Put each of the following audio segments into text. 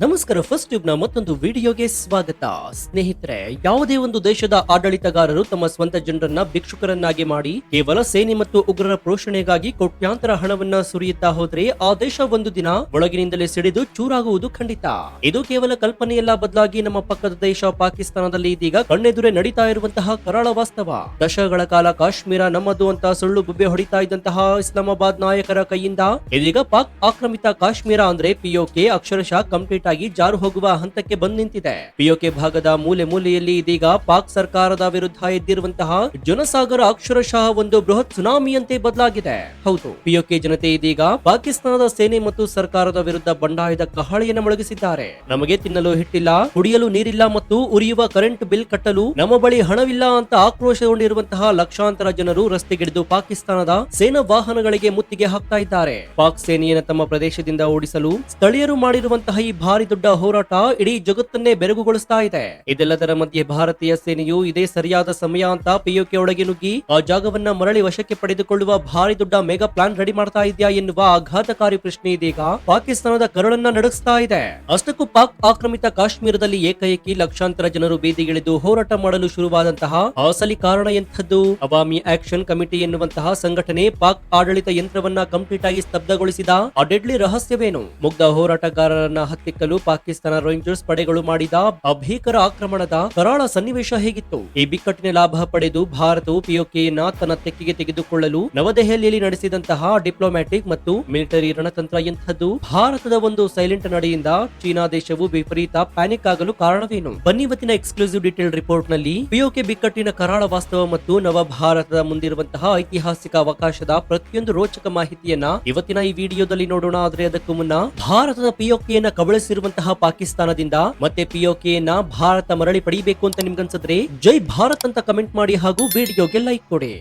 ನಮಸ್ಕಾರ. First tube ನ ಮತ್ತೊಂದು ವಿಡಿಯೋಗೆ ಸ್ವಾಗತ. ಸ್ನೇಹಿತರೆ, ಯಾವುದೇ ಒಂದು ದೇಶದ ಆಡಳಿತಗಾರರು ತಮ್ಮ ಸ್ವಂತ ಜನರನ್ನ ಭಿಕ್ಷುಕರನ್ನಾಗಿ ಮಾಡಿ ಕೇವಲ ಸೇನೆ ಮತ್ತು ಉಗ್ರರ ಪೋಷಣೆಗಾಗಿ ಕೋಟ್ಯಾಂತರ ಹಣವನ್ನ ಸುರಿಯುತ್ತಾ ಹೋದ್ರೆ ಆ ದೇಶ ಒಂದು ದಿನ ಒಳಗಿನಿಂದಲೇ ಸಿಡಿದು ಚೂರಾಗುವುದು ಖಂಡಿತ. ಇದು ಕೇವಲ ಕಲ್ಪನೆಯಲ್ಲ, ಬದಲಾಗಿ ನಮ್ಮ ಪಕ್ಕದ ದೇಶ ಪಾಕಿಸ್ತಾನದಲ್ಲಿ ಇದೀಗ ಕಣ್ಣೆದುರೇ ನಡೀತಾ ಇರುವಂತಹ ಕರಾಳ ವಾಸ್ತವ. ದಶಕಗಳ ಕಾಲ ಕಾಶ್ಮೀರ ನಮ್ಮದು ಅಂತ ಸುಳ್ಳು ಬುಬ್ಬೆ ಹೊಡಿತಾ ಇದ್ದಂತಹ ಇಸ್ಲಾಮಾಬಾದ್ ನಾಯಕರ ಕೈಯಿಂದ ಇದೀಗ ಪಾಕ್ ಆಕ್ರಮಿತ ಕಾಶ್ಮೀರ ಅಂದ್ರೆ ಪಿಒಕೆ ಅಕ್ಷರಶಃ ಕಂಪ್ಲೀಟ್ ಆಗಿ ಜಾರು ಹೋಗುವ ಹಂತಕ್ಕೆ ಬಂದು ನಿಂತಿದೆ. ಪಿಒಕೆ ಭಾಗದ ಮೂಲೆ ಮೂಲೆಯಲ್ಲಿ ಇದೀಗ ಪಾಕ್ ಸರ್ಕಾರದ ವಿರುದ್ಧ ಎದ್ದಿರುವಂತಹ ಜನಸಾಗರ ಅಕ್ಷರಶಃ ಒಂದು ಬೃಹತ್ ಸುನಾಮಿಯಂತೆ ಬದಲಾಗಿದೆ. ಹೌದು, ಪಿಒಕೆ ಜನತೆ ಇದೀಗ ಪಾಕಿಸ್ತಾನದ ಸೇನೆ ಮತ್ತು ಸರ್ಕಾರದ ವಿರುದ್ಧ ಬಂಡಾಯದ ಕಹಳೆಯನ್ನು ಮೊಳಗಿಸಿದ್ದಾರೆ. ನಮಗೆ ತಿನ್ನಲು ಹಿಟ್ಟಿಲ್ಲ, ಕುಡಿಯಲು ನೀರಿಲ್ಲ ಮತ್ತು ಉರಿಯುವ ಕರೆಂಟ್ ಬಿಲ್ ಕಟ್ಟಲು ನಮ್ಮ ಬಳಿ ಹಣವಿಲ್ಲ ಅಂತ ಆಕ್ರೋಶಗೊಂಡಿರುವಂತಹ ಲಕ್ಷಾಂತರ ಜನರು ರಸ್ತೆಗಿಳಿದು ಪಾಕಿಸ್ತಾನದ ಸೇನಾ ವಾಹನಗಳಿಗೆ ಮುತ್ತಿಗೆ ಹಾಕ್ತಾ ಇದ್ದಾರೆ. ಪಾಕ್ ಸೇನೆಯನ್ನು ತಮ್ಮ ಪ್ರದೇಶದಿಂದ ಓಡಿಸಲು ಸ್ಥಳೀಯರು ಮಾಡಿರುವಂತಹ ಈ ಭಾರಿ ದೊಡ್ಡ ಹೋರಾಟ ಇಡೀ ಜಗತ್ತನ್ನೇ ಬೆರಗುಗೊಳಿಸ್ತಾ ಇದೆ. ಇದೆಲ್ಲದರ ಮಧ್ಯೆ ಭಾರತೀಯ ಸೇನೆಯು ಇದೇ ಸರಿಯಾದ ಸಮಯ ಅಂತ ಪಿಒಕೆ ಒಳಗೆ ನುಗ್ಗಿ ಆ ಜಾಗವನ್ನ ಮರಳಿ ವಶಕ್ಕೆ ಪಡೆದುಕೊಳ್ಳುವ ಭಾರಿ ದೊಡ್ಡ ಮೆಗಾ ಪ್ಲಾನ್ ರೆಡಿ ಮಾಡ್ತಾ ಇದೆಯಾ ಎನ್ನುವ ಆಘಾತಕಾರಿ ಪ್ರಶ್ನೆ ಇದೀಗ ಪಾಕಿಸ್ತಾನದ ಕರುಳನ್ನ ನಡೆಸ್ತಾ ಇದೆ. ಅಷ್ಟಕ್ಕೂ ಪಾಕ್ ಆಕ್ರಮಿತ ಕಾಶ್ಮೀರದಲ್ಲಿ ಏಕಾಏಕಿ ಲಕ್ಷಾಂತರ ಜನರು ಬೀದಿಗಿಳಿದು ಹೋರಾಟ ಮಾಡಲು ಶುರುವಾದಂತಹ ಅಸಲಿ ಕಾರಣ ಎಂಥದ್ದು? ಅವಾಮಿ ಆಕ್ಷನ್ ಕಮಿಟಿ ಎನ್ನುವಂತಹ ಸಂಘಟನೆ ಪಾಕ್ ಆಡಳಿತ ಯಂತ್ರವನ್ನ ಕಂಪ್ಲೀಟ್ ಆಗಿ ಸ್ತಬ್ಧಗೊಳಿಸಿದ ಆ ಡೆಡ್ಲಿ ರಹಸ್ಯವೇನು? ಮುಗ್ಧ ಹೋರಾಟಗಾರರನ್ನ ಹತ್ತಿಕ್ಕಲು ಪಾಕಿಸ್ತಾನ ರೇಂಜರ್ಸ್ ಪಡೆಗಳು ಮಾಡಿದ ಅಭೀಕರ ಆಕ್ರಮಣದ ಕರಾಳ ಸನ್ನಿವೇಶ ಹೇಗಿತ್ತು? ಈ ಬಿಕ್ಕಟ್ಟಿನ ಲಾಭ ಪಡೆದು ಭಾರತವು ಪಿಒಕೆಯನ್ನ ತನ್ನ ತೆಕ್ಕೆಗೆ ತೆಗೆದುಕೊಳ್ಳಲು ನವದೆಹಲಿಯಲ್ಲಿ ನಡೆಸಿದಂತಹ ಡಿಪ್ಲೊಮ್ಯಾಟಿಕ್ ಮತ್ತು ಮಿಲಿಟರಿ ರಣತಂತ್ರ ಎಂಥದ್ದು? ಭಾರತದ ಒಂದು ಸೈಲೆಂಟ್ ನಡೆಯಿಂದ ಚೀನಾ ದೇಶವು ವಿಪರೀತ ಪ್ಯಾನಿಕ್ ಆಗಲು ಕಾರಣವೇನು? ಬನ್ನಿ ಇವತ್ತಿನ ಎಕ್ಸ್ಕ್ಲೂಸಿವ್ ಡೀಟೇಲ್ ರಿಪೋರ್ಟ್ ನಲ್ಲಿ ಪಿಒಕೆ ಬಿಕ್ಕಟ್ಟಿನ ಕರಾಳ ವಾಸ್ತವ ಮತ್ತು ನವ ಭಾರತದ ಮುಂದಿರುವಂತಹ ಐತಿಹಾಸಿಕ ಅವಕಾಶದ ಪ್ರತಿಯೊಂದು ರೋಚಕ ಮಾಹಿತಿಯನ್ನ ಇವತ್ತಿನ ಈ ವಿಡಿಯೋದಲ್ಲಿ ನೋಡೋಣ. ಆದ್ರೆ ಅದಕ್ಕೂ ಮುನ್ನ ಭಾರತದ ಪಿಒಕೆಯನ್ನ ಕಬಳಿಸಿರುವಂತಹ ಪಾಕಿಸ್ತಾನದಿಂದ ಮತ್ತೆ ಪಿಒಕೆಯನ್ನ ಭಾರತ ಮರಳಿ ಪಡೆಯಬೇಕು ಅಂತ ನಿಮ್ಗನ್ಸಿದ್ರೆ ಜೈ ಭಾರತ್ ಅಂತ ಕಮೆಂಟ್ ಮಾಡಿ ಹಾಗೂ ವಿಡಿಯೋಗೆ ಲೈಕ್ ಕೊಡಿ.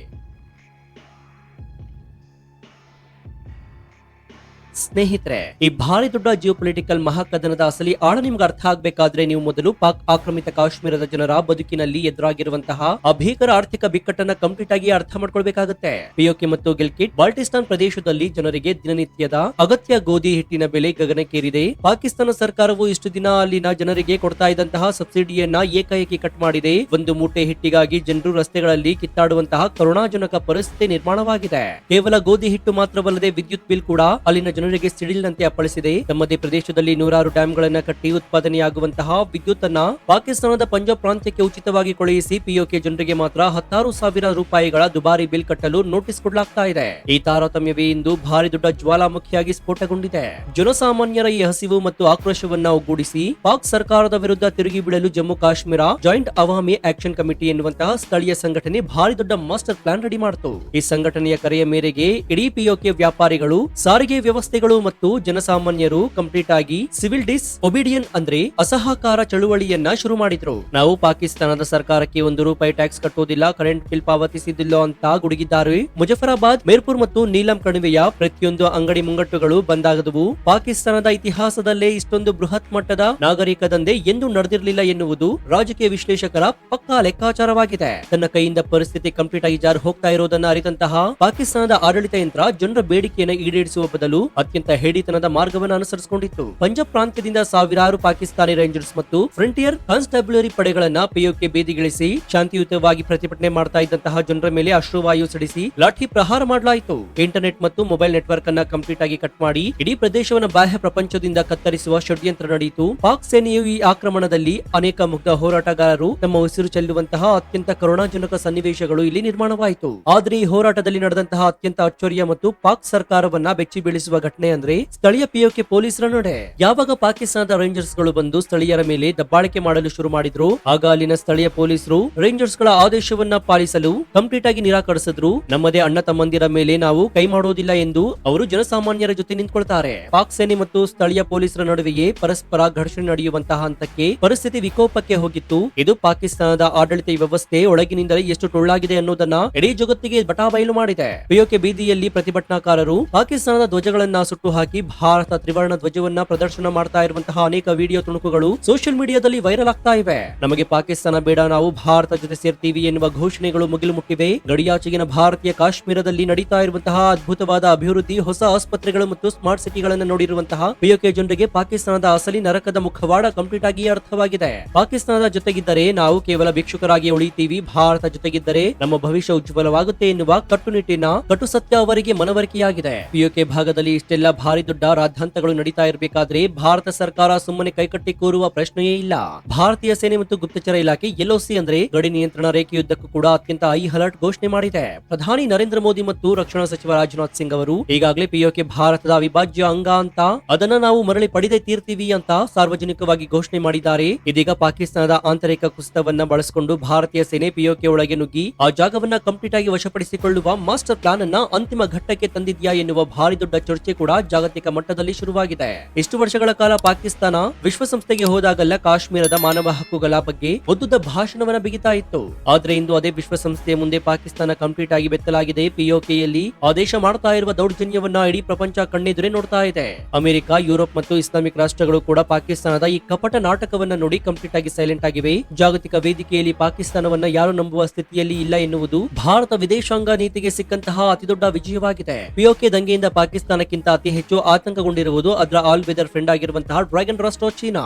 ಸ್ನೇಹಿತರೆ, ಈ ಭಾರಿ ದೊಡ್ಡ ಜಿಯೋಪೊಲಿಟಿಕಲ್ ಮಹಾಕದನದ ಅಸಲಿ ಆಳ ನಿಮ್ಗೆ ಅರ್ಥ ಆಗ್ಬೇಕಾದ್ರೆ ನೀವು ಮೊದಲು ಪಾಕ್ ಆಕ್ರಮಿತ ಕಾಶ್ಮೀರದ ಜನರ ಬದುಕಿನಲ್ಲಿ ಎದುರಾಗಿರುವಂತಹ ಅಭೀಕರ ಆರ್ಥಿಕ ಬಿಕ್ಕಟ್ಟನ್ನ ಕಂಪ್ಲೀಟ್ ಆಗಿ ಅರ್ಥ ಮಾಡ್ಕೊಳ್ಬೇಕಾಗುತ್ತೆ. ಪಿಒಕೆ ಮತ್ತು ಗಿಲ್ಕಿಟ್ ಬಾಲ್ಟಿಸ್ತಾನ್ ಪ್ರದೇಶದಲ್ಲಿ ಜನರಿಗೆ ದಿನನಿತ್ಯದ ಅಗತ್ಯ ಗೋಧಿ ಹಿಟ್ಟಿನ ಬೆಲೆ ಗಗನಕ್ಕೇರಿದೆ. ಪಾಕಿಸ್ತಾನ ಸರ್ಕಾರವು ಇಷ್ಟು ದಿನ ಅಲ್ಲಿನ ಜನರಿಗೆ ಕೊಡ್ತಾ ಇದ್ದಂತಹ ಸಬ್ಸಿಡಿಯನ್ನ ಏಕಾಏಕಿ ಕಟ್ ಮಾಡಿದೆ. ಒಂದು ಮೂಟೆ ಹಿಟ್ಟಿಗಾಗಿ ಜನರು ರಸ್ತೆಗಳಲ್ಲಿ ಕಿತ್ತಾಡುವಂತಹ ಕರುಣಾಜನಕ ಪರಿಸ್ಥಿತಿ ನಿರ್ಮಾಣವಾಗಿದೆ. ಕೇವಲ ಗೋಧಿ ಹಿಟ್ಟು ಮಾತ್ರವಲ್ಲದೆ ವಿದ್ಯುತ್ ಬಿಲ್ ಕೂಡ ಅಲ್ಲಿನ ಜನರಿಗೆ ಸಿಡಿಲಿನಂತೆ ಅಪ್ಪಳಿಸಿದೆ. ತಮ್ಮದೇ ಪ್ರದೇಶದಲ್ಲಿ ನೂರಾರು ಡ್ಯಾಂಗಳನ್ನ ಕಟ್ಟಿ ಉತ್ಪಾದನೆಯಾಗುವಂತಹ ವಿದ್ಯುತ್ ಅನ್ನ ಪಾಕಿಸ್ತಾನದ ಪಂಜಾಬ್ ಪ್ರಾಂತ್ಯಕ್ಕೆ ಉಚಿತವಾಗಿ ಕಳುಹಿಸಿ ಪಿಒಕೆ ಜನರಿಗೆ ಮಾತ್ರ 10,000 ರೂಪಾಯಿಗಳ ದುಬಾರಿ ಬಿಲ್ ಕಟ್ಟಲು ನೋಟಿಸ್ ಕೊಡಲಾಗ್ತಾ ಇದೆ. ಈ ತಾರತಮ್ಯವೇ ಇಂದು ಭಾರಿ ದೊಡ್ಡ ಜ್ವಾಲಾಮುಖಿಯಾಗಿ ಸ್ಫೋಟಗೊಂಡಿದೆ. ಜನಸಾಮಾನ್ಯರ ಈ ಹಸಿವು ಮತ್ತು ಆಕ್ರೋಶವನ್ನ ಒಗ್ಗೂಡಿಸಿ ಪಾಕ್ ಸರ್ಕಾರದ ವಿರುದ್ಧ ತಿರುಗಿ ಬೀಳಲು Jammu Kashmir joint Awami action committee ಎನ್ನುವಂತಹ ಸ್ಥಳೀಯ ಸಂಘಟನೆ ಭಾರಿ ದೊಡ್ಡ ಮಾಸ್ಟರ್ ಪ್ಲಾನ್ ರೆಡಿ ಮಾಡಿತು. ಈ ಸಂಘಟನೆಯ ಕರೆಯ ಮೇರೆಗೆ ಇಡೀ ಪಿಒಕೆ ವ್ಯಾಪಾರಿಗಳು, ಸಾರಿಗೆ ವ್ಯವಸ್ಥೆಗಳು ಮತ್ತು ಜನಸಾಮಾನ್ಯರು ಕಂಪ್ಲೀಟ್ ಆಗಿ ಸಿವಿಲ್ ಡಿಸ್ ಒಬಿಡಿಯನ್ ಅಂದ್ರೆ ಅಸಹಕಾರ ಚಳುವಳಿಯನ್ನ ಶುರು ಮಾಡಿದ್ರು. ನಾವು ಪಾಕಿಸ್ತಾನದ ಸರ್ಕಾರಕ್ಕೆ ₹1 ಟ್ಯಾಕ್ಸ್ ಕಟ್ಟೋದಿಲ್ಲ, ಕರೆಂಟ್ ಬಿಲ್ ಪಾವತಿಸಿದಿಲ್ಲ ಅಂತ ಗುಡುಗಿದ್ದಾರೆ. ಮುಜಫರಾಬಾದ್, ಮೇರ್ಪುರ್ ಮತ್ತು ನೀಲಂ ಕಣಿವೆಯ ಪ್ರತಿಯೊಂದು ಅಂಗಡಿ ಮುಂಗಟ್ಟುಗಳು ಬಂದಾಗದವು. ಪಾಕಿಸ್ತಾನದ ಇತಿಹಾಸದಲ್ಲೇ ಇಷ್ಟೊಂದು ಬೃಹತ್ ಮಟ್ಟದ ನಾಗರಿಕ ದಂಧೆ ಎಂದು ನಡೆದಿರಲಿಲ್ಲ ಎನ್ನುವುದು ರಾಜಕೀಯ ವಿಶ್ಲೇಷಕರ ಪಕ್ಕಾ ಲೆಕ್ಕಾಚಾರವಾಗಿದೆ. ತನ್ನ ಕೈಯಿಂದ ಪರಿಸ್ಥಿತಿ ಕಂಪ್ಲೀಟ್ ಆಗಿ ಜಾರು ಹೋಗ್ತಾ ಇರೋದನ್ನ ಅರಿತಂತಹ ಪಾಕಿಸ್ತಾನದ ಆಡಳಿತ ಯಂತ್ರ ಜನರ ಬೇಡಿಕೆಯನ್ನು ಈಡೇರಿಸುವ ಬದಲು ಅತ್ಯಂತ ಹೇಡಿತನದ ಮಾರ್ಗವನ್ನು ಅನುಸರಿಸಿಕೊಂಡಿತ್ತು. ಪಂಜಾಬ್ ಪ್ರಾಂತ್ಯದಿಂದ ಸಾವಿರಾರು ಪಾಕಿಸ್ತಾನಿ ರೇಂಜರ್ಸ್ ಮತ್ತು ಫ್ರಂಟಿಯರ್ ಕಾನ್ಸ್ಟಾಬ್ಯುಲರಿ ಪಡೆಗಳನ್ನ ಪಿಒಕೆ ಬೀದಿಗಿಳಿಸಿ ಶಾಂತಿಯುತವಾಗಿ ಪ್ರತಿಭಟನೆ ಮಾಡ್ತಾ ಇದ್ದಂತಹ ಜನರ ಮೇಲೆ ಅಶ್ರುವಾಯು ಸಿಡಿಸಿ ಲಾಠಿ ಪ್ರಹಾರ ಮಾಡಲಾಯಿತು. ಇಂಟರ್ನೆಟ್ ಮತ್ತು ಮೊಬೈಲ್ ನೆಟ್ವರ್ಕ್ ಅನ್ನ ಕಂಪ್ಲೀಟ್ ಆಗಿ ಕಟ್ ಮಾಡಿ ಇಡೀ ಪ್ರದೇಶವನ್ನು ಬಾಹ್ಯ ಪ್ರಪಂಚದಿಂದ ಕತ್ತರಿಸುವ ಷಡ್ಯಂತ್ರ ನಡೆಯಿತು. ಪಾಕ್ ಸೇನೆಯು ಈ ಆಕ್ರಮಣದಲ್ಲಿ ಅನೇಕ ಮುಗ್ಧ ಹೋರಾಟಗಾರರು ತಮ್ಮ ಉಸಿರು ಚೆಲ್ಲುವಂತಹ ಅತ್ಯಂತ ಕರುಣಾಜನಕ ಸನ್ನಿವೇಶಗಳು ಇಲ್ಲಿ ನಿರ್ಮಾಣವಾಯಿತು. ಆದ್ರೆ ಈ ಹೋರಾಟದಲ್ಲಿ ನಡೆದಂತಹ ಅತ್ಯಂತ ಅಚ್ಚರಿಯ ಮತ್ತು ಪಾಕ್ ಸರ್ಕಾರವನ್ನ ಬೆಚ್ಚಿ ಬೀಳಿಸುವ ಘಟನೆ ಅಂದ್ರೆ ಸ್ಥಳೀಯ ಪಿಒಕೆ ಪೊಲೀಸರ ನಡೆ. ಯಾವಾಗ ಪಾಕಿಸ್ತಾನದ ರೇಂಜರ್ಸ್ ಗಳು ಬಂದು ಸ್ಥಳೀಯರ ಮೇಲೆ ದಬ್ಬಾಳಿಕೆ ಮಾಡಲು ಶುರು ಮಾಡಿದ್ರು, ಆಗ ಅಲ್ಲಿನ ಸ್ಥಳೀಯ ಪೊಲೀಸರು ರೇಂಜರ್ಸ್ ಗಳ ಆದೇಶವನ್ನ ಪಾಲಿಸಲು ಕಂಪ್ಲೀಟ್ ಆಗಿ ನಿರಾಕರಿಸಿದ್ರು. ನಮ್ಮದೇ ಅಣ್ಣ ತಮ್ಮಂದಿರ ಮೇಲೆ ನಾವು ಕೈ ಮಾಡೋದಿಲ್ಲ ಎಂದು ಅವರು ಜನಸಾಮಾನ್ಯರ ಜೊತೆ ನಿಂತ್ಕೊಳ್ತಾರೆ. ಪಾಕ್ ಸೇನೆ ಮತ್ತು ಸ್ಥಳೀಯ ಪೊಲೀಸರ ನಡುವೆಯೇ ಪರಸ್ಪರ ಘರ್ಷಣೆ ನಡೆಯುವಂತಹ ಹಂತಕ್ಕೆ ಪರಿಸ್ಥಿತಿ ವಿಕೋಪಕ್ಕೆ ಹೋಗಿತ್ತು. ಇದು ಪಾಕಿಸ್ತಾನದ ಆಡಳಿತ ವ್ಯವಸ್ಥೆ ಒಳಗಿನಿಂದಲೇ ಎಷ್ಟು ಟೊಳ್ಳಾಗಿದೆ ಅನ್ನೋದನ್ನ ಇಡೀ ಜಗತ್ತಿಗೆ ಬಟಾಬಯಲು ಮಾಡಿದೆ. ಪಿಒಕೆ ಬೀದಿಯಲ್ಲಿ ಪ್ರತಿಭಟನಾಕಾರರು ಪಾಕಿಸ್ತಾನದ ಧ್ವಜಗಳನ್ನ ಸುಟ್ಟು ಹಾಕಿ ಭಾರತ ತ್ರಿವರ್ಣ ಧ್ವಜವನ್ನ ಪ್ರದರ್ಶನ ಮಾಡ್ತಾ ಇರುವಂತಹ ಅನೇಕ ವಿಡಿಯೋ ತುಣುಕುಗಳು ಸೋಷಿಯಲ್ ಮೀಡಿಯಾದಲ್ಲಿ ವೈರಲ್ ಆಗ್ತಾ ಇವೆ. ನಮಗೆ ಪಾಕಿಸ್ತಾನ ಬೇಡ, ನಾವು ಭಾರತ ಜೊತೆ ಸೇರ್ತೀವಿ ಎನ್ನುವ ಘೋಷಣೆಗಳು ಮುಗಿಲು ಮುಟ್ಟಿವೆ. ಗಡಿಯಾಚೆಗಿನ ಭಾರತೀಯ ಕಾಶ್ಮೀರದಲ್ಲಿ ನಡೀತಾ ಇರುವಂತಹ ಅದ್ಭುತವಾದ ಅಭಿವೃದ್ಧಿ, ಹೊಸ ಆಸ್ಪತ್ರೆಗಳು ಮತ್ತು ಸ್ಮಾರ್ಟ್ ಸಿಟಿಗಳನ್ನು ನೋಡಿರುವಂತಹ ಪಿಒಕೆ ಜನರಿಗೆ ಪಾಕಿಸ್ತಾನದ ಅಸಲಿ ನರಕದ ಮುಖವಾಡ ಕಂಪ್ಲೀಟ್ ಆಗಿ ಅರ್ಥವಾಗಿದೆ. ಪಾಕಿಸ್ತಾನದ ಜೊತೆಗಿದ್ದರೆ ನಾವು ಕೇವಲ ಭಿಕ್ಷುಕರಾಗಿ ಉಳಿತೀವಿ, ಭಾರತ ಜೊತೆಗಿದ್ದರೆ ನಮ್ಮ ಭವಿಷ್ಯ ಉಜ್ವಲವಾಗುತ್ತೆ ಎನ್ನುವ ಕಟ್ಟುನಿಟ್ಟಿನ ಕಟು ಸತ್ಯ ಅವರಿಗೆ ಮನವರಿಕೆಯಾಗಿದೆ. ಪಿಒಕೆ ಭಾಗದಲ್ಲಿ ಇಷ್ಟೆಲ್ಲ ಭಾರಿ ದೊಡ್ಡ ರಾದ್ಧಾಂತಗಳು ನಡೀತಾ ಇರಬೇಕಾದ್ರೆ ಭಾರತ ಸರ್ಕಾರ ಸುಮ್ಮನೆ ಕೈಕಟ್ಟಿ ಕೂರುವ ಪ್ರಶ್ನೆಯೇ ಇಲ್ಲ. ಭಾರತೀಯ ಸೇನೆ ಮತ್ತು ಗುಪ್ತಚರ ಇಲಾಖೆ ಎಲ್ಒಸಿ ಅಂದ್ರೆ ಗಡಿ ನಿಯಂತ್ರಣ ರೇಖೆಯುದ್ದಕ್ಕೂ ಕೂಡ ಅತ್ಯಂತ ಹೈ ಅಲರ್ಟ್ ಘೋಷಣೆ ಮಾಡಿದೆ. ಪ್ರಧಾನಿ ನರೇಂದ್ರ ಮೋದಿ ಮತ್ತು ರಕ್ಷಣಾ ಸಚಿವ ರಾಜನಾಥ್ ಸಿಂಗ್ ಅವರು ಈಗಾಗಲೇ ಪಿಒಕೆ ಭಾರತದ ಅವಿಭಾಜ್ಯ ಅಂಗ ಅಂತ, ಅದನ್ನ ನಾವು ಮರಳಿ ಪಡೆದೇ ತೀರ್ತೀವಿ ಅಂತ ಸಾರ್ವಜನಿಕವಾಗಿ ಘೋಷಣೆ ಮಾಡಿದ್ದಾರೆ. ಇದೀಗ ಪಾಕಿಸ್ತಾನದ ಆಂತರಿಕ ಕುಸಿತವನ್ನ ಬಳಸಿಕೊಂಡು ಭಾರತೀಯ ಸೇನೆ ಪಿಒಕೆ ಒಳಗೆ ನುಗ್ಗಿ ಆ ಜಾಗವನ್ನ ಕಂಪ್ಲೀಟ್ ಆಗಿ ವಶಪಡಿಸಿಕೊಳ್ಳುವ ಮಾಸ್ಟರ್ ಪ್ಲಾನ್ ಅನ್ನ ಅಂತಿಮ ಘಟ್ಟಕ್ಕೆ ತಂದಿದ್ಯಾ ಎನ್ನುವ ಭಾರಿ ದೊಡ್ಡ ಚರ್ಚೆ ಕೂಡ ಜಾಗತಿಕ ಮಟ್ಟದಲ್ಲಿ ಶುರುವಾಗಿದೆ. ಇಷ್ಟು ವರ್ಷಗಳ ಕಾಲ ಪಾಕಿಸ್ತಾನ ವಿಶ್ವಸಂಸ್ಥೆಗೆ ಹೋದಾಗಲ್ಲ ಕಾಶ್ಮೀರದ ಮಾನವ ಹಕ್ಕುಗಳ ಬಗ್ಗೆ ಉದ್ದುದ್ದ ಭಾಷಣವನ್ನ ಬಿಗಿತಾ ಇತ್ತು. ಆದ್ರೆ ಇಂದು ಅದೇ ವಿಶ್ವಸಂಸ್ಥೆಯ ಮುಂದೆ ಪಾಕಿಸ್ತಾನ ಕಂಪ್ಲೀಟ್ ಆಗಿ ಬೆತ್ತಲಾಗಿದೆ. ಪಿಒಕೆಯಲ್ಲಿ ಆ ದೇಶ ಮಾಡ್ತಾ ಇರುವ ದೌರ್ಜನ್ಯವನ್ನ ಇಡೀ ಪ್ರಪಂಚ ಕಣ್ಣೆದುರೇ ನೋಡ್ತಾ ಇದೆ. ಅಮೆರಿಕ, ಯುರೋಪ್ ಮತ್ತು ಇಸ್ಲಾಮಿಕ್ ರಾಷ್ಟ್ರಗಳು ಕೂಡ ಪಾಕಿಸ್ತಾನದ ಈ ಕಪಟ ನಾಟಕವನ್ನ ನೋಡಿ ಕಂಪ್ಲೀಟ್ ಆಗಿ ಸೈಲೆಂಟ್ ಆಗಿವೆ. ಜಾಗತಿಕ ವೇದಿಕೆಯಲ್ಲಿ ಪಾಕಿಸ್ತಾನವನ್ನ ಯಾರು ನಂಬುವ ಸ್ಥಿತಿಯಲ್ಲಿ ಇಲ್ಲ ಎನ್ನುವುದು ಭಾರತ ವಿದೇಶಾಂಗ ನೀತಿಗೆ ಸಿಕ್ಕಂತಹ ಅತಿದೊಡ್ಡ ವಿಜಯವಾಗಿದೆ. ಪಿಒಕೆ ದಂಗೆಯಿಂದ ಪಾಕಿಸ್ತಾನಕ್ಕಿಂತ ಅತಿ ಹೆಚ್ಚು ಆತಂಕಗೊಂಡಿರುವುದು ಅದರ ಆಲ್ ವೆದರ್ ಫ್ರೆಂಡ್ ಆಗಿರುವಂತಹ ಡ್ರ್ಯಾಗನ್ ರಾಷ್ಟ್ರ ಚೀನಾ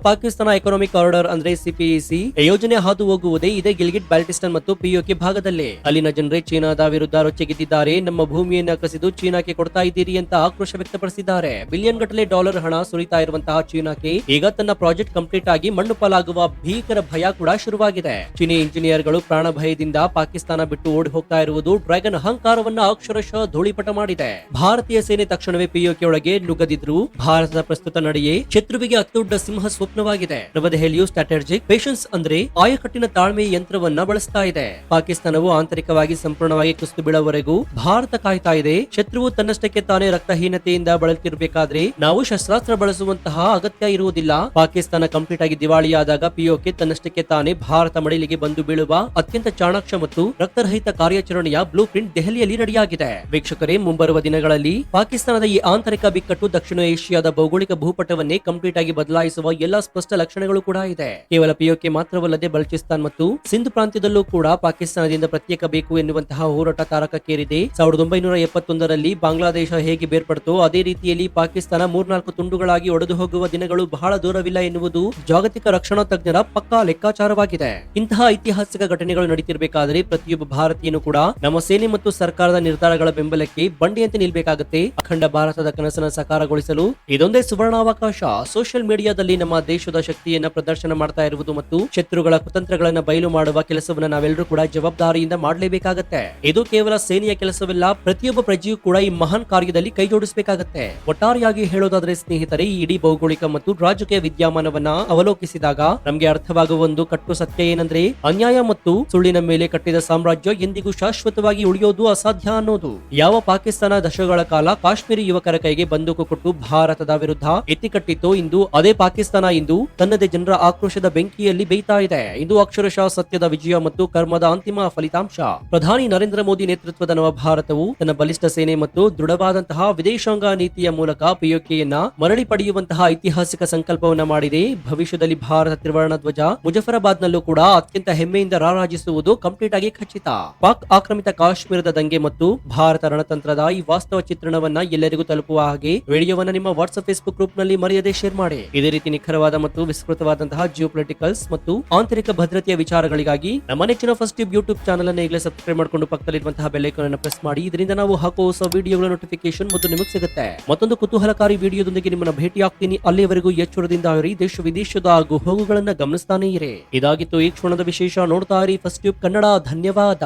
ಪಾಕಿಸ್ತಾನ ಎಕನಾಮಿಕ್ ಕಾರಿಡಾರ್ ಅಂದ್ರೆ ಸಿಪಿಇಸಿ ಯೋಜನೆ ಹಾದು ಹೋಗುವುದೇ ಇದೇ ಗಿಲ್ಗಿಟ್ ಬಾಲ್ಟಿಸ್ತಾನ್ ಮತ್ತು ಪಿಒಕೆ ಭಾಗದಲ್ಲಿ. ಅಲ್ಲಿನ ಜನರೇ ಚೀನಾದ ವಿರುದ್ಧ ರೊಚ್ಚೆಗೆದ್ದಿದ್ದಾರೆ. ನಮ್ಮ ಭೂಮಿಯನ್ನ ಕಸಿದು ಚೀನಾಕ್ಕೆ ಕೊಡ್ತಾ ಇದ್ದೀರಿ ಅಂತ ಆಕ್ರೋಶ ವ್ಯಕ್ತಪಡಿಸಿದ್ದಾರೆ. ಬಿಲಿಯನ್ ಗಟ್ಟಲೆ ಡಾಲರ್ ಹಣ ಸುರಿತಾ ಇರುವಂತಹ ಚೀನಾಕ್ಕೆ ಈಗ ತನ್ನ ಪ್ರಾಜೆಕ್ಟ್ ಕಂಪ್ಲೀಟ್ ಆಗಿ ಮಣ್ಣು ಪಾಲಾಗುವ ಭೀಕರ ಭಯ ಕೂಡ ಶುರುವಾಗಿದೆ. ಚೀನಿ ಇಂಜಿನಿಯರ್ಗಳು ಪ್ರಾಣ ಭಯದಿಂದ ಪಾಕಿಸ್ತಾನ ಬಿಟ್ಟು ಓಡಿ ಹೋಗ್ತಾ ಇರುವುದು ಡ್ರ್ಯಾಗನ್ ಅಹಂಕಾರವನ್ನ ಅಕ್ಷರಶಃ ಧೂಳಿಪಟ ಮಾಡಿದೆ. ಭಾರತೀಯ ಸೇನೆ ತಕ್ಷಣವೇ ಪಿಒಕೆ ಒಳಗೆ ನುಗ್ಗದಿದ್ರು ಭಾರತದ ಪ್ರಸ್ತುತ ನಡೆಯೇ ಶತ್ರುವಿಗೆ ಅತಿದೊಡ್ಡ ಸಿಂಹ ಸ್ವಪ್ನವಾಗಿದೆ. ನವದೆಹಲಿಯು ಸ್ಟ್ರಾಟಜಿಕ್ ಪೇಷನ್ಸ್ ಅಂದ್ರೆ ಆಯಕಟ್ಟಿನ ತಾಳ್ಮೆ ಯಂತ್ರವನ್ನ ಬಳಸ್ತಾ ಇದೆ. ಪಾಕಿಸ್ತಾನವು ಆಂತರಿಕವಾಗಿ ಸಂಪೂರ್ಣವಾಗಿ ಕುಸಿದು ಬೀಳೋವರೆಗೂ ಭಾರತ ಕಾಯ್ತಾ ಇದೆ. ಶತ್ರುವು ತನ್ನಷ್ಟಕ್ಕೆ ತಾನೇ ರಕ್ತಹೀನತೆಯಿಂದ ಬಳಲ್ತಿರ್ಬೇಕಾದ್ರೆ ನಾವು ಶಸ್ತ್ರಾಸ್ತ್ರ ಬಳಸುವಂತಹ ಅಗತ್ಯ ಇರುವುದಿಲ್ಲ. ಪಾಕಿಸ್ತಾನ ಕಂಪ್ಲೀಟ್ ಆಗಿ ದಿವಾಳಿಯಾದಾಗ ಪಿಒಕೆ ತನ್ನಷ್ಟಕ್ಕೆ ತಾನೇ ಭಾರತ ಮಡಿಲಿಗೆ ಬಂದು ಬೀಳುವ ಅತ್ಯಂತ ಚಾಣಾಕ್ಷ ಮತ್ತು ರಕ್ತರಹಿತ ಕಾರ್ಯಾಚರಣೆಯ ಬ್ಲೂ ಪ್ರಿಂಟ್ ದೆಹಲಿಯಲ್ಲಿ ರೆಡಿಯಾಗಿದೆ. ವೀಕ್ಷಕರೇ, ಮುಂಬರುವ ದಿನಗಳಲ್ಲಿ ಪಾಕಿಸ್ತಾನದ ಈ ಆಂತರಿಕ ಬಿಕ್ಕಟ್ಟು ದಕ್ಷಿಣ ಏಷ್ಯಾದ ಭೌಗೋಳಿಕ ಭೂಪಟವನ್ನೇ ಕಂಪ್ಲೀಟ್ ಆಗಿ ಬದಲಾಯಿಸುವ ಎಲ್ಲಾ ಸ್ಪಷ್ಟ ಲಕ್ಷಣಗಳು ಕೂಡ ಇದೆ. ಕೇವಲ ಪಿಒಕೆ ಮಾತ್ರವಲ್ಲದೆ ಬಲೂಚಿಸ್ತಾನ್ ಮತ್ತು ಸಿಂಧ್ ಪ್ರಾಂತ್ಯದಲ್ಲೂ ಕೂಡ ಪಾಕಿಸ್ತಾನದಿಂದ ಪ್ರತ್ಯೇಕ ಬೇಕು ಎನ್ನುವಂತಹ ಹೋರಾಟ ತಾರಕಕ್ಕೇರಿದೆ. 1971ರಲ್ಲಿ ಬಾಂಗ್ಲಾದೇಶ ಹೇಗೆ ಬೇರ್ಪಡ್ತೋ ಅದೇ ರೀತಿಯಲ್ಲಿ ಪಾಕಿಸ್ತಾನ 3-4 ತುಂಡುಗಳಾಗಿ ಒಡೆದು ಹೋಗುವ ದಿನಗಳು ಬಹಳ ದೂರವಿಲ್ಲ ಎನ್ನುವುದು ಜಾಗತಿಕ ರಕ್ಷಣಾ ತಜ್ಞರ ಪಕ್ಕಾ ಲೆಕ್ಕಾಚಾರವಾಗಿದೆ. ಇಂತಹ ಐತಿಹಾಸಿಕ ಘಟನೆಗಳು ನಡೀತಿರ್ಬೇಕಾದ್ರೆ ಪ್ರತಿಯೊಬ್ಬ ಭಾರತೀಯನು ಕೂಡ ನಮ್ಮ ಸೇನೆ ಮತ್ತು ಸರ್ಕಾರದ ನಿರ್ಧಾರಗಳ ಬೆಂಬಲಕ್ಕೆ ಬಂಡಿಯಂತೆ ನಿಲ್ಬೇಕಾಗುತ್ತೆ. ಅಖಂಡ ಭಾರತದ ಕನಸನ್ನು ಸಾಕಾರಗೊಳಿಸಲು ಇದೊಂದೇ ಸುವರ್ಣಾವಕಾಶ. ಸೋಷಿಯಲ್ ಮೀಡಿಯಾದಲ್ಲಿ ನಮ್ಮ ದೇಶದ ಶಕ್ತಿಯನ್ನ ಪ್ರದರ್ಶನ ಮಾಡ್ತಾ ಇರುವುದು ಮತ್ತು ಶತ್ರುಗಳ ಕುತಂತ್ರಗಳನ್ನ ಬಯಲು ಮಾಡುವ ಕೆಲಸವನ್ನ ನಾವೆಲ್ಲರೂ ಕೂಡ ಜವಾಬ್ದಾರಿಯಿಂದ ಮಾಡಲೇಬೇಕಾಗತ್ತೆ. ಇದು ಕೇವಲ ಸೇನೆಯ ಕೆಲಸವಲ್ಲ, ಪ್ರತಿಯೊಬ್ಬ ಪ್ರಜೆಯೂ ಕೂಡ ಈ ಮಹಾನ್ ಕಾರ್ಯದಲ್ಲಿ ಕೈ ಜೋಡಿಸಬೇಕಾಗತ್ತೆ. ಒಟ್ಟಾರೆಯಾಗಿ ಹೇಳೋದಾದ್ರೆ ಸ್ನೇಹಿತರೆ, ಈ ಇಡೀ ಭೌಗೋಳಿಕ ಮತ್ತು ರಾಜಕೀಯ ವಿದ್ಯಮಾನವನ್ನ ಅವಲೋಕಿಸಿದಾಗ ನಮ್ಗೆ ಅರ್ಥವಾಗುವ ಒಂದು ಕಟ್ಟು ಸತ್ಯ ಏನಂದ್ರೆ, ಅನ್ಯಾಯ ಮತ್ತು ಸುಳ್ಳಿನ ಮೇಲೆ ಕಟ್ಟಿದ ಸಾಮ್ರಾಜ್ಯ ಎಂದಿಗೂ ಶಾಶ್ವತವಾಗಿ ಉಳಿಯೋದು ಅಸಾಧ್ಯ ಅನ್ನೋದು. ಯಾವ ಪಾಕಿಸ್ತಾನ ದಶಕಗಳ ಕಾಲ ಕಾಶ್ಮೀರಿ ಯುವಕರ ಕೈಗೆ ಬಂದೂಕು ಕೊಟ್ಟು ಭಾರತದ ವಿರುದ್ಧ ಎತ್ತಿಕಟ್ಟಿತ್ತೋ, ಇಂದು ಅದೇ ಪಾಕಿಸ್ತಾನ ಇಂದು ತನ್ನದೇ ಜನರ ಆಕ್ರೋಶದ ಬೆಂಕಿಯಲ್ಲಿ ಬೇಯ್ತಾ ಇದೆ. ಇದು ಅಕ್ಷರಶಃ ಸತ್ಯದ ವಿಜಯ ಮತ್ತು ಕರ್ಮದ ಅಂತಿಮ ಫಲಿತಾಂಶ. ಪ್ರಧಾನಿ ನರೇಂದ್ರ ಮೋದಿ ನೇತೃತ್ವದ ನವ ಭಾರತವು ತನ್ನ ಬಲಿಷ್ಠ ಸೇನೆ ಮತ್ತು ದೃಢವಾದಂತಹ ವಿದೇಶಾಂಗ ನೀತಿಯ ಮೂಲಕ ಪಿಒಕೆಯನ್ನ ಮರಳಿ ಪಡೆಯುವಂತಹ ಐತಿಹಾಸಿಕ ಸಂಕಲ್ಪವನ್ನ ಮಾಡಿದೆ. ಭವಿಷ್ಯದಲ್ಲಿ ಭಾರತ ತ್ರಿವರ್ಣ ಧ್ವಜ ಮುಜಫರಾಬಾದ್ ನಲ್ಲೂ ಕೂಡ ಅತ್ಯಂತ ಹೆಮ್ಮೆಯಿಂದ ರಾರಾಜಿಸುವುದು ಕಂಪ್ಲೀಟ್ ಆಗಿ ಖಚಿತ. ಪಾಕ್ ಆಕ್ರಮಿತ ಕಾಶ್ಮೀರದ ದಂಗೆ ಮತ್ತು ಭಾರತ ರಣತಂತ್ರದ ಈ ವಾಸ್ತವ ಚಿತ್ರಣವನ್ನ ಎಲ್ಲರಿಗೂ ತಲುಪುವ ಹಾಗೆ ವಿಡಿಯೋವನ್ನ ನಿಮ್ಮ ವಾಟ್ಸ್ಆಪ್ ಫೇಸ್ಬುಕ್ ಗ್ರೂಪ್ ನಲ್ಲಿ ಮರೆಯದೆ ಶೇರ್ ಮಾಡಿ. ಇದೇ ರೀತಿ ನಿಖರವಾದ ಮತ್ತು ವಿಸ್ತೃತವಾದಂತಹ ಜಿಯೋ ಪೊಲಿಟಿಕಲ್ಸ್ ಮತ್ತು ಆಂತರಿಕ ಭದ್ರತೆಯ ವಿಚಾರಗಳಿಗಾಗಿ ನಮ್ಮ ನೆಚ್ಚಿನ ಫಸ್ಟ್ ಯೂಟ್ಯೂಬ್ ಚಾನಲ್ ಅನ್ನು ಈಗಲೇ ಸಬ್ಸ್ಕ್ರೈಬ್ ಮಾಡಿಕೊಂಡು ಪಕ್ಕದಲ್ಲಿರುವಂತಹ ಬೆಲ್ ಐಕಾನ್ ಅನ್ನು ಪ್ರೆಸ್ ಮಾಡಿ. ಇದರಿಂದ ನಾವು ಹಾಕುವ ಹೊಸ ವಿಡಿಯೋಗಳ ನೋಟಿಫಿಕೇಶನ್ ಮೊದಲು ನಿಮಗೆ ಸಿಗುತ್ತೆ. ಮತ್ತೊಂದು ಕುತೂಹಲಕಾರಿ ವಿಡಿಯೋದೊಂದಿಗೆ ನಿಮ್ಮನ್ನ ಭೇಟಿ ಆಗ್ತೀನಿ. ಅಲ್ಲಿವರೆಗೂ ಎಚ್ಚರದಿಂದ ಇರಿ, ದೇಶ ವಿದೇಶದ ಆಗು ಹೋಗುಗಳನ್ನ ಗಮನಿಸ್ತಾನೆ ಇರಿ. ಇದಾಗಿತ್ತು ಈ ಕ್ಷಣದ ವಿಶೇಷ. ನೋಡ್ತಾ ಇರಿ ಫಸ್ಟ್ ಟ್ಯೂಬ್ ಕನ್ನಡ. ಧನ್ಯವಾದ.